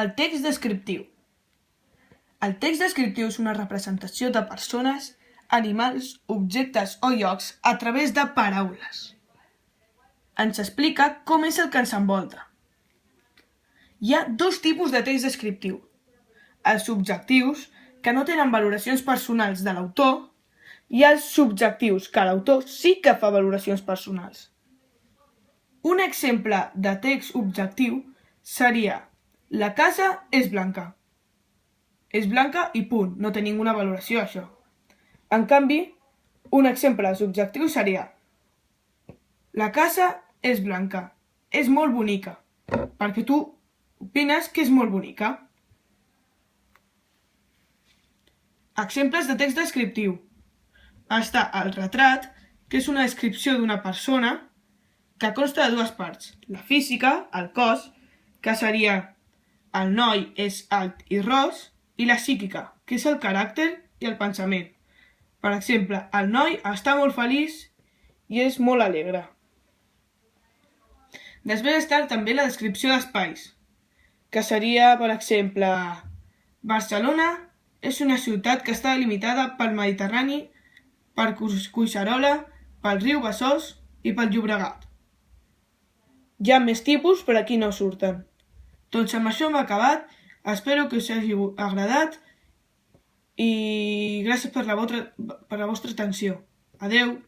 El text descriptiu. El text descriptiu és una representació de persones, animals, objectes o llocs a través de paraules. Ens explica com és el que ens envolta. Hi ha dos tipus de text descriptiu. Els subjectius, que no tenen valoracions personals de l'autor, i els subjectius, que l'autor sí que fa valoracions personals. Un exemple de text objectiu seria: la casa és blanca. És blanca i punt, no té ninguna valoració això. En canvi, un exemple subjectiu seria: la casa és blanca, és molt bonica, perquè tu opines que és molt bonica. Exemples de text descriptiu. Està el retrat, que és una descripció d'una persona que consta de dues parts: la física, el cos, que seria el noi és alt i ros, i la psíquica, que és el caràcter i el pensament. Per exemple, el noi està molt feliç i és molt alegre. Després està també la descripció d'espais, que seria, per exemple, Barcelona és una ciutat que està delimitada pel Mediterrani, per Collserola, pel riu Besòs i pel Llobregat. Hi ha més tipus, però aquí no surten. Doncs amb això hem acabat. Espero que us hagi agradat i gràcies per la vostra atenció. Adeu!